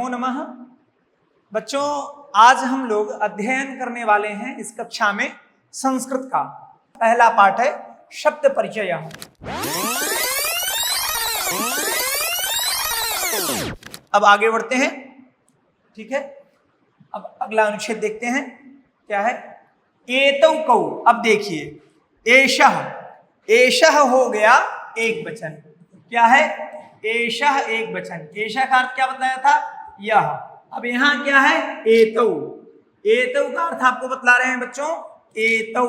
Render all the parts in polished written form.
नमो नमः। बच्चों, आज हम लोग अध्ययन करने वाले हैं इस कक्षा में संस्कृत का पहला पाठ है शब्द परिचय। अब आगे बढ़ते हैं, ठीक है। अब अगला अनुच्छेद देखते हैं क्या है। एतौ कौ। अब देखिए एषः, एषः हो गया एक वचन। क्या है? एषः एक वचन। एषः का अर्थ क्या बताया था? यह। अब यहां क्या है? एतौ। एतौ का अर्थ आपको बतला रहे हैं बच्चों। एतौ,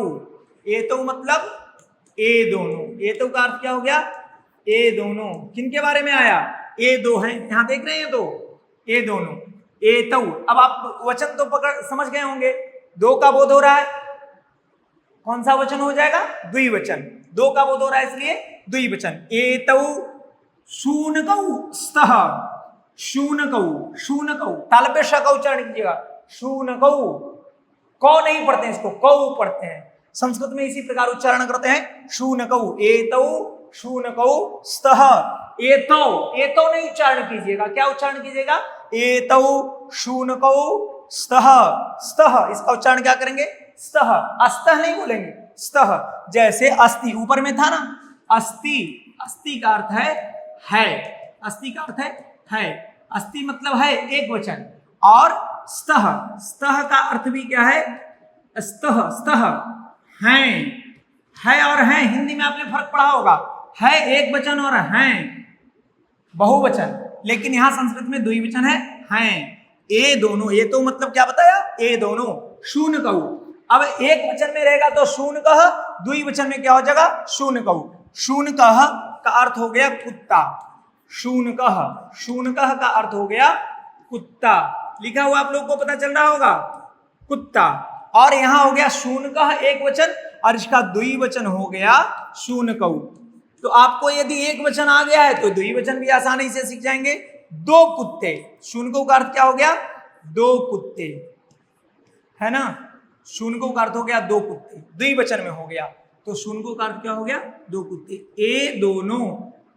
एतौ मतलब ए दोनों। एतौ का अर्थ क्या हो गया? ए दोनों। किनके बारे में आया? ए दो हैं, यहां देख रहे हैं दो, ए दोनों। एतौ। अब आप वचन तो पकड़ समझ गए होंगे, दो का बोध हो रहा है, कौन सा वचन हो जाएगा? द्विवचन। दो का बोध हो रहा है इसलिए द्विवचन। एतौ शूनकौ स्तः। शूनकौ, शूनकौ ताल पे श का उच्चारण कीजिएगा। शूनकौ। कौ नहीं पढ़ते हैं इसको, कौ पढ़ते हैं। संस्कृत में इसी प्रकार उच्चारण करते हैं। शूनकौ। एतौ शूनकौ स्तः। एतौ, एतौ नहीं उच्चारण कीजिएगा। क्या उच्चारण कीजिएगा? एतौ शूनकौ स्तः। स्तः इसका उच्चारण क्या करेंगे? स्तः। अस्तः नहीं बोलेंगे, स्तः। जैसे अस्ति ऊपर में था ना, अस्ति। अस्ति का अर्थ है। अस्ति का अर्थ है। अस्ति मतलब है एक वचन। और स्तः, स्तः का अर्थ भी क्या है? स्तः, स्तः है और हैं। हिंदी में आपने फर्क पढ़ा होगा, है एक वचन और हैं बहुवचन, लेकिन यहां संस्कृत में द्विवचन है, हैं। ए दोनों। ये तो मतलब क्या बताया? ए दोनों। शूनकौ। अब एक वचन में रहेगा तो शूनकः, द्विवचन में क्या हो जाएगा? शूनकौ। शूनकः का अर्थ हो गया कुत्ता। शूनकः, शूनकः का अर्थ हो गया कुत्ता। लिखा हुआ आप लोग को पता चल रहा होगा, कुत्ता। और यहां हो गया शूनकः एक वचन और इसका द्विवचन हो गया शूनकौ। तो आपको यदि एक वचन आ गया है तो द्विवचन भी आसानी से सीख जाएंगे। दो कुत्ते। शूनकौ का अर्थ क्या हो गया? दो कुत्ते, है ना। शूनकौ का अर्थ हो गया दो कुत्ते, द्विवचन में हो गया। तो शूनकौ का अर्थ क्या हो गया? दो कुत्ते। ए दोनों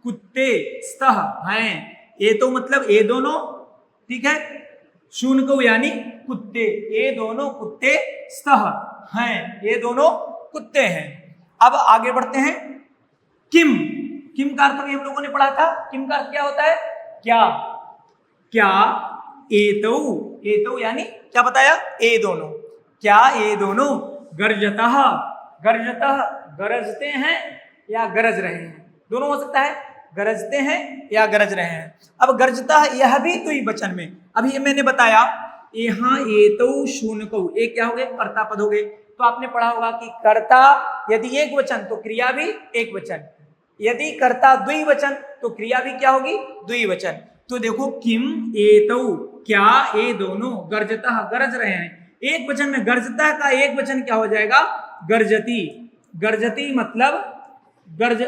कुत्ते स्तः हैं। ए तो मतलब ए दोनों, ठीक है। शूनकौ यानी कुत्ते। ए दोनों कुत्ते स्तः हैं, ये दोनों कुत्ते हैं। अब आगे बढ़ते हैं। किम। किम का अर्थ भी हम लोगों ने पढ़ा था। किम का अर्थ क्या होता है? क्या। क्या एतौ। एतौ यानी क्या बताया? ए दोनों। क्या ए दोनों गर्जतः। गर्जतः गरजते हैं या गरज रहे हैं, दोनों हो सकता है। गरजते हैं या गरज रहे हैं। अब गर्जतः यह भी द्विवचन में। अभी मैंने बताया यहाँ एतौ शूनकौ, एक क्या हो गए? कर्ता पद हो गए। तो आपने पढ़ा होगा कि कर्ता यदि एक वचन तो क्रिया भी एक वचन, यदि कर्ता द्विवचन तो क्रिया भी क्या होगी? द्विवचन। तो देखो किम एतौ, क्या ए दोनों गर्जतः गरज रहे हैं। एक वचन में गर्जतः का एक वचन क्या हो जाएगा? गर्जती। गर्जती मतलब गर्ज,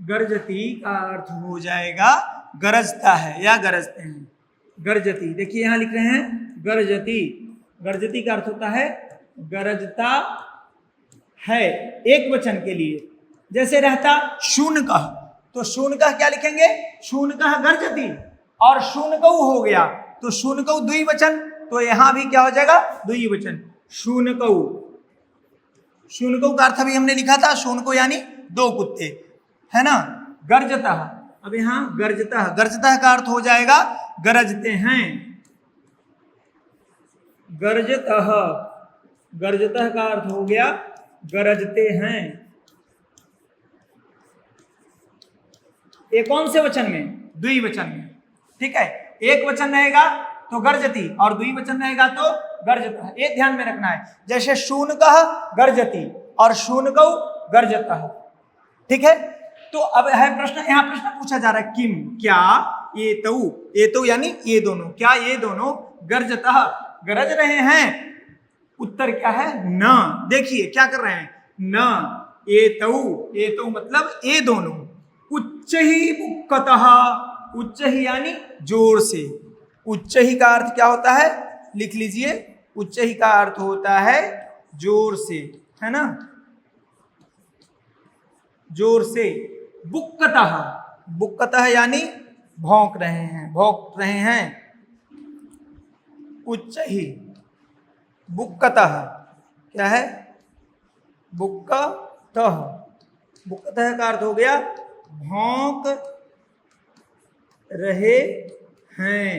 गर्जती का अर्थ हो जाएगा गरजता है या गरजते हैं। गर्जती, देखिए यहां लिख रहे हैं गर्जती। गर्जती का अर्थ होता है गरजता है एक वचन के लिए। जैसे रहता शूनकः, तो शूनकः क्या लिखेंगे? शूनकः गर्जती। और शूनकौ हो गया तो शूनकौ द्विवचन, तो यहां भी क्या हो जाएगा? द्विवचन। शूनकौ। शूनकौ का अर्थ भी हमने लिखा था, शूनकौ यानी दो कुत्ते, है ना। गर्जतः, अब यहां गर्जतः, गर्जतः का अर्थ हो जाएगा गरजते हैं। गर्जतः, गर्जतः का अर्थ हो गया गरजते हैं। ये कौन से वचन में? द्विवचन में, ठीक है। एक वचन रहेगा तो गर्जती और द्विवचन रहेगा तो गर्जतः, ये ध्यान में रखना है। जैसे शूनकः गर्जती और शूनकौ गर्जतः, ठीक है। तो अब है प्रश्न, यहाँ प्रश्न पूछा जा रहा है किम, क्या एतौ। एतौ यानी ये दोनों, क्या ये दोनों गर्जतः गरज रहे हैं? उत्तर क्या है? न। देखिए क्या कर रहे हैं? न एतौ। एतौ मतलब ये दोनों। उच्च ही बुक्कतः। उच्च ही यानी जोर से। उच्च ही का अर्थ क्या होता है? लिख लीजिए, उच्च ही का अर्थ होता है जोर से, है ना, जोर से। बुक्कतः, बुक्कतः यानी भौंक रहे हैं, भौंक रहे हैं। उच्च ही, बुक्कतः, क्या है, बुक्कतः, बुक्कतः का अर्थ हो गया भौंक रहे हैं,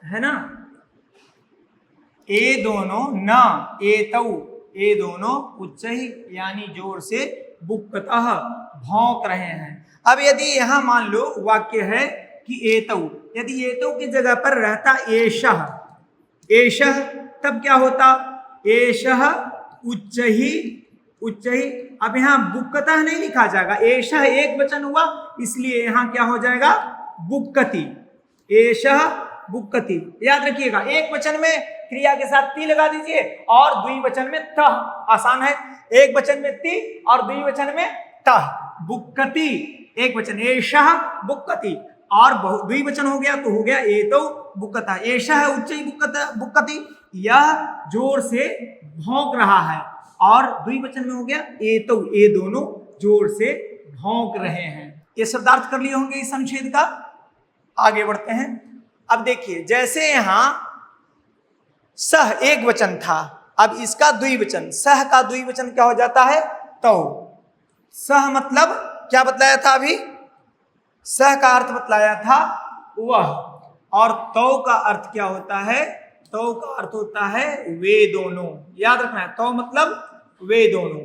है ना। ए दोनों न एतौ, ए दोनों उच्च ही यानी जोर से, बुक्कतः भौंक रहे हैं। अब यदि यहां मान लो वाक्य है कि एतौ, यदि एतौ की जगह पर रहता एषः, एषः, तब क्या होता, एषः उच्च ही, उच्च ही। अब यहाँ बुक्कतः नहीं लिखा जाएगा, एषः एक वचन हुआ इसलिए यहाँ क्या हो जाएगा, बुक्कति, एषः बुक्कति। याद रखिएगा एक वचन में क्रिया के साथ ती लगा दीजिए और द्विवचन में तः, आसान है। एक वचन में ती और द्विवचन में तः, बुक्कति एक वचन, एषः बुक्कति, और द्विवचन हो गया तो हो गया एतौ बुक्कतः, एषः उच्चै बुक्कति, यह जोर से भौंक रहा है, और द्विवचन में हो गया एतौ, ये दोनों जोर से भौंक रहे हैं। ये शब्दार्थ कर लिए होंगे इस अनुच्छेद का। आगे बढ़ते हैं। अब देखिए जैसे यहां सह एक वचन था, अब इसका द्विवचन, सह का द्विवचन क्या हो जाता है, तौ। सह मतलब क्या बतलाया था अभी, सह का अर्थ बतलाया था वह, और तौ का अर्थ क्या होता है, तौ का अर्थ होता है वे दोनों। याद रखना है, तौ मतलब वे दोनों,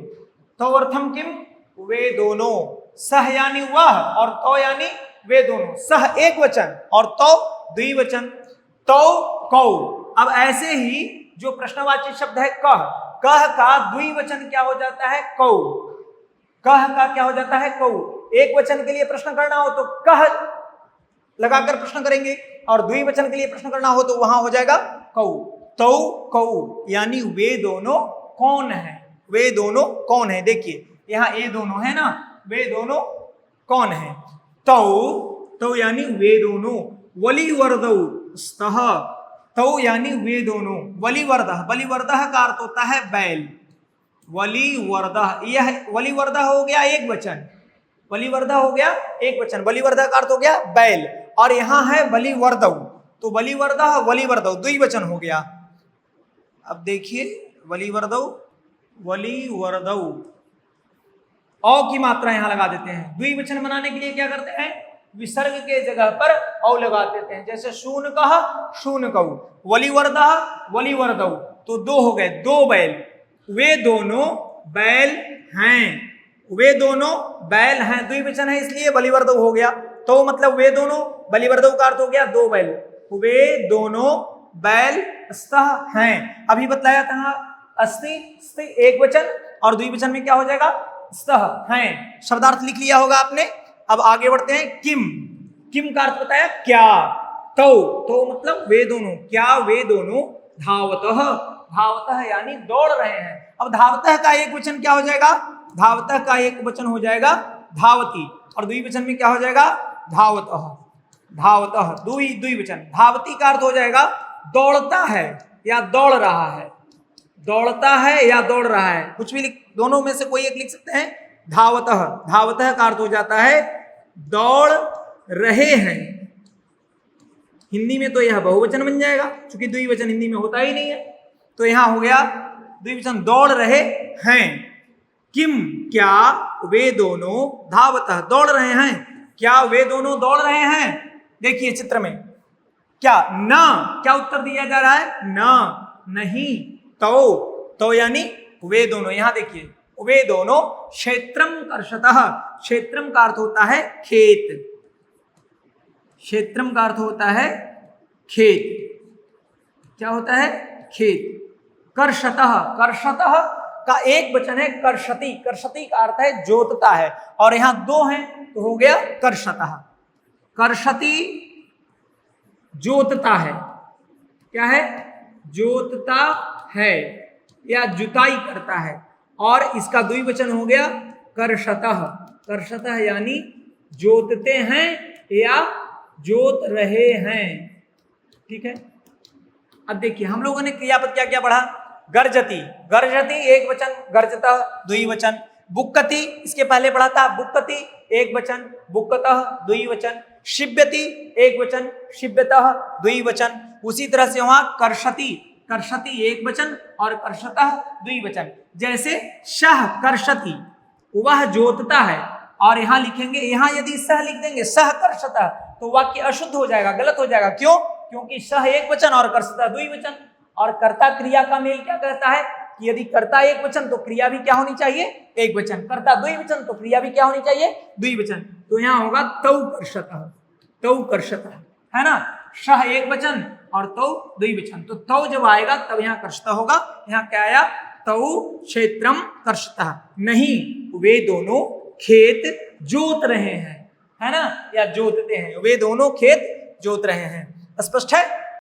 तौ अर्थम किम, वे दोनों। सह यानी वह और तौ यानी वे दोनों, सह एक वचन और तौ द्विवचन, तौ कौ। अब ऐसे ही जो प्रश्नवाची शब्द है कह, कह का द्विवचन क्या हो जाता है, कौ, कह का क्या हो जाता है, कौ। एक वचन के लिए प्रश्न करना हो तो कह लगाकर प्रश्न करेंगे, और द्विवचन के लिए प्रश्न करना हो तो वहां हो जाएगा कौ। तौ कौ यानी वे दोनों कौन है, वे दोनों कौन है। देखिए यहाँ ये दोनों है ना, वे दोनों कौन है, तौ, तौ यानी वे दोनों, वलिवर्दौ स्तः, तौ यानी वे दोनों, वलिवर्दः, वलिवर्दः का अर्थ होता है बैल, वलिवर्दः, यह वलिवर्दः हो गया एक वचन, वलिवर्दः हो गया एक वचन, वलिवर्दः का अर्थ हो गया बैल, और यहां है वलिवर्दौ, तो वलिवर्दः वलिवर्दौ द्विवचन हो गया। अब देखिए वलिवर्दौ, वलिवर्दौ, औ की मात्रा यहां लगा देते हैं। द्विवचन बनाने के लिए क्या करते हैं, विसर्ग के जगह पर औ लगा देते हैं, जैसे शूनकः शूनकौ, वलिवर्दः वलिवर्दौ, तो दो हो गए, दो बैल, वे दोनों बैल हैं, वे दोनों बैल हैं, द्विवचन है इसलिए बलिवर्दौ हो गया। तो मतलब वे दोनों, बलिवर्दौ का अर्थ हो गया दो बैल, वे दोनों बैल स्तः हैं। अभी बतलाया था अस्ति, स्ति एक वचन और द्विवचन में क्या हो जाएगा, स्तः हैं। शब्दार्थ लिख लिया होगा आपने। अब आगे बढ़ते हैं। किम, किम का अर्थ बताया क्या, तो मतलब वे दोनों, क्या वे दोनों, धावतः, धावतः यानी दौड़ रहे हैं। अब धावतः का एक वचन क्या हो जाएगा, धावतः का एक वचन हो जाएगा धावती, और द्विवचन में क्या हो जाएगा, धावतः, धावतः द्विवचन। धावती का अर्थ हो जाएगा दौड़ता है या दौड़ रहा है, दौड़ता है या दौड़ रहा है, कुछ भी दोनों में से कोई एक लिख सकते हैं। धावतः, धावतः का अर्थ हो जाता है दौड़ रहे हैं। हिंदी में तो यह बहुवचन बन जाएगा, क्योंकि द्विवचन हिंदी में होता ही नहीं है, तो यहां हो गया द्विवचन, दौड़ रहे हैं। किम क्या वे दोनों, धावतः दौड़ रहे हैं, क्या वे दोनों दौड़ रहे हैं। देखिए चित्र में क्या, न, क्या उत्तर दिया जा रहा है, न, नहीं, तो यानी वे दोनों। यहां देखिए वे दोनों क्षेत्रम कर्षतः, क्षेत्रम का अर्थ होता है खेत, क्षेत्रम का अर्थ होता है खेत, क्या होता है, खेत। कर्षतः, कर्षतः का एक वचन है कर्षति, कर्षति का अर्थ है जोतता है, और यहां दो हैं तो हो गया कर्षतः। कर्षति जोतता है, क्या है, जोतता है या जुताई करता है, और इसका द्विवचन हो गया कर्षतः, कर्षतः यानी जोतते हैं या जोत रहे हैं। ठीक है। अब देखिए हम लोगों ने क्रियापद क्या क्या पढ़ा, गर्जति, गर्जति एक वचन, गर्जतः द्विवचन। बुक्कति इसके पहले पढ़ा था, बुक्कति एक वचन, बुक्कतः द्विवचन। शिव्यति एक वचन, शिव्यतः द्विवचन। उसी तरह से वहां कर्षति, कर्षति एक वचन और कर्षतः द्विवचन। जैसे सह कर्षति, वह जोतता है, और यहां लिखेंगे, यहां यदि सह लिख देंगे सह कर्षतः तो वाक्य अशुद्ध हो जाएगा, गलत हो जाएगा। क्यों? क्योंकि सह एक वचन और कर्षतः द्विवचन, और कर्ता क्रिया का मेल क्या कहता है कि यदि कर्ता एक वचन तो क्रिया भी क्या होनी चाहिए, एक वचन। कर्ता द्विवचन तो क्रिया भी क्या होनी चाहिए, द्विवचन। तो यहाँ होगा तौ कर्षतः, तौ कर्षतः, है ना। सह एक वचन और तौ द्विवचन, तो तौ जब आएगा तब यहाँ कर्षतः होगा। यहाँ क्या आया, तौ क्षेत्रम कर्षतः, नहीं वे दोनों खेत जोत रहे हैं, है ना, या जोतते हैं, वे दोनों खेत जोत रहे हैं। स्पष्ट है?